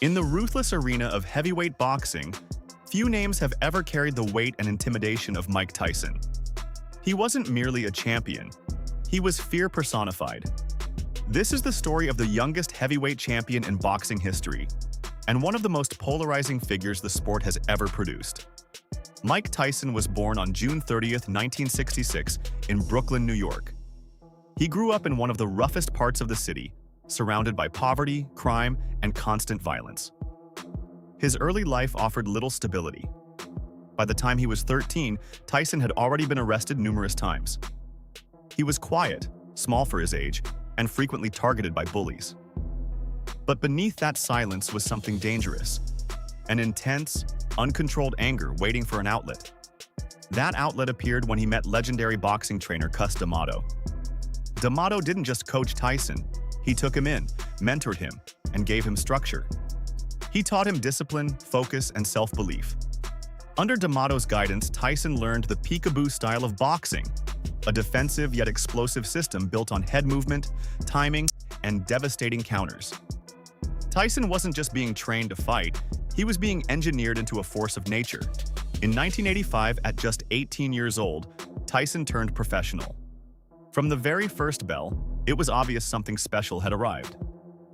In the ruthless arena of heavyweight boxing, few names have ever carried the weight and intimidation of Mike Tyson. He wasn't merely a champion, he was fear personified. This is the story of the youngest heavyweight champion in boxing history, and one of the most polarizing figures the sport has ever produced. Mike Tyson was born on June 30th, 1966, in Brooklyn, New York. He grew up in one of the roughest parts of the city, surrounded by poverty, crime, and constant violence. His early life offered little stability. By the time he was 13, Tyson had already been arrested numerous times. He was quiet, small for his age, and frequently targeted by bullies. But beneath that silence was something dangerous, an intense, uncontrolled anger waiting for an outlet. That outlet appeared when he met legendary boxing trainer Cus D'Amato. D'Amato didn't just coach Tyson, he took him in, mentored him, and gave him structure. He taught him discipline, focus, and self-belief. Under D'Amato's guidance, Tyson learned the peekaboo style of boxing, a defensive yet explosive system built on head movement, timing, and devastating counters. Tyson wasn't just being trained to fight, he was being engineered into a force of nature. In 1985, at just 18 years old, Tyson turned professional. From the very first bell, it was obvious something special had arrived.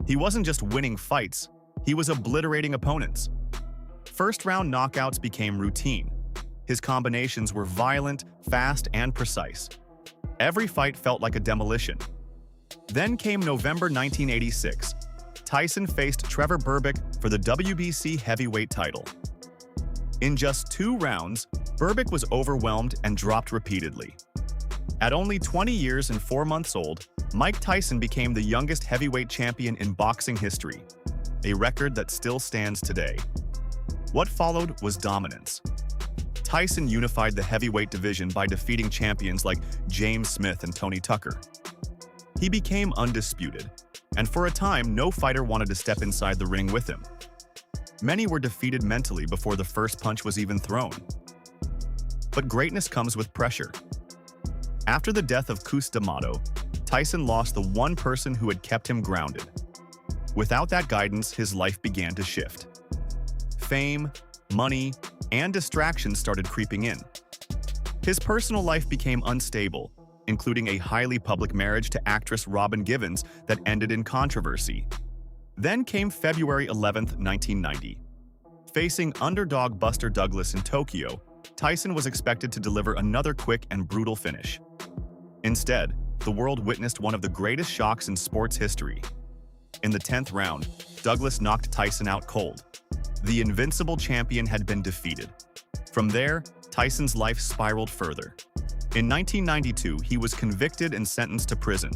He wasn't just winning fights, he was obliterating opponents. First-round knockouts became routine. His combinations were violent, fast, and precise. Every fight felt like a demolition. Then came November 1986. Tyson faced Trevor Berbick for the WBC heavyweight title. In just 2 rounds, Berbick was overwhelmed and dropped repeatedly. At only 20 years and 4 months old, Mike Tyson became the youngest heavyweight champion in boxing history, a record that still stands today. What followed was dominance. Tyson unified the heavyweight division by defeating champions like James Smith and Tony Tucker. He became undisputed, and for a time, no fighter wanted to step inside the ring with him. Many were defeated mentally before the first punch was even thrown. But greatness comes with pressure. After the death of Cus D'Amato, Tyson lost the one person who had kept him grounded. Without that guidance, his life began to shift. Fame, money, and distractions started creeping in. His personal life became unstable, including a highly public marriage to actress Robin Givens that ended in controversy. Then came February 11, 1990. Facing underdog Buster Douglas in Tokyo, Tyson was expected to deliver another quick and brutal finish. Instead, the world witnessed one of the greatest shocks in sports history. In the 10th round, Douglas knocked Tyson out cold. The invincible champion had been defeated. From there, Tyson's life spiraled further. In 1992, he was convicted and sentenced to prison.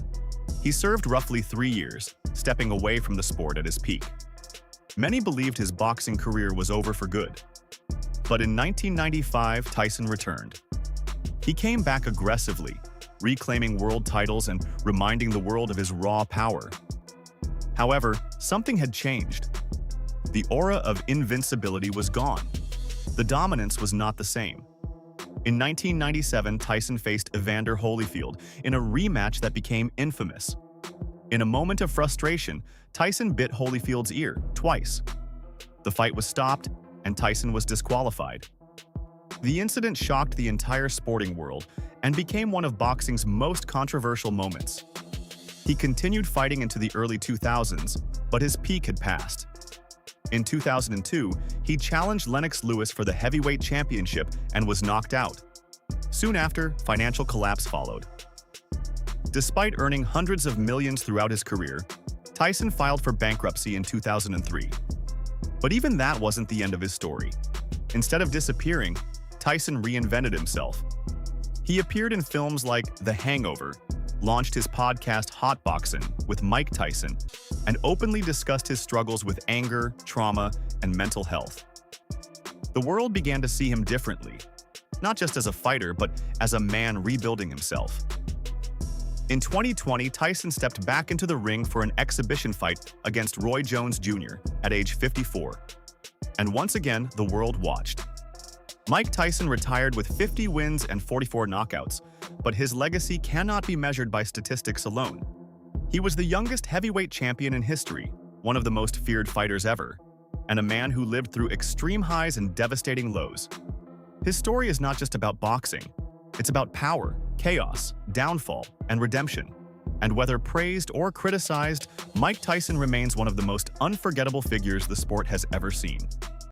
He served roughly 3 years, stepping away from the sport at his peak. Many believed his boxing career was over for good. But in 1995, Tyson returned. He came back aggressively, reclaiming world titles and reminding the world of his raw power. However, something had changed. The aura of invincibility was gone. The dominance was not the same. In 1997, Tyson faced Evander Holyfield in a rematch that became infamous. In a moment of frustration, Tyson bit Holyfield's ear twice. The fight was stopped, and Tyson was disqualified. The incident shocked the entire sporting world and became one of boxing's most controversial moments. He continued fighting into the early 2000s, but his peak had passed. In 2002, he challenged Lennox Lewis for the heavyweight championship and was knocked out. Soon after, financial collapse followed. Despite earning hundreds of millions throughout his career, Tyson filed for bankruptcy in 2003. But even that wasn't the end of his story. Instead of disappearing, Tyson reinvented himself. He appeared in films like The Hangover, launched his podcast Hot Boxin' with Mike Tyson, and openly discussed his struggles with anger, trauma, and mental health. The world began to see him differently, not just as a fighter, but as a man rebuilding himself. In 2020, Tyson stepped back into the ring for an exhibition fight against Roy Jones Jr. at age 54. And once again, the world watched. Mike Tyson retired with 50 wins and 44 knockouts, but his legacy cannot be measured by statistics alone. He was the youngest heavyweight champion in history, one of the most feared fighters ever, and a man who lived through extreme highs and devastating lows. His story is not just about boxing. It's about power, chaos, downfall, and redemption. And whether praised or criticized, Mike Tyson remains one of the most unforgettable figures the sport has ever seen.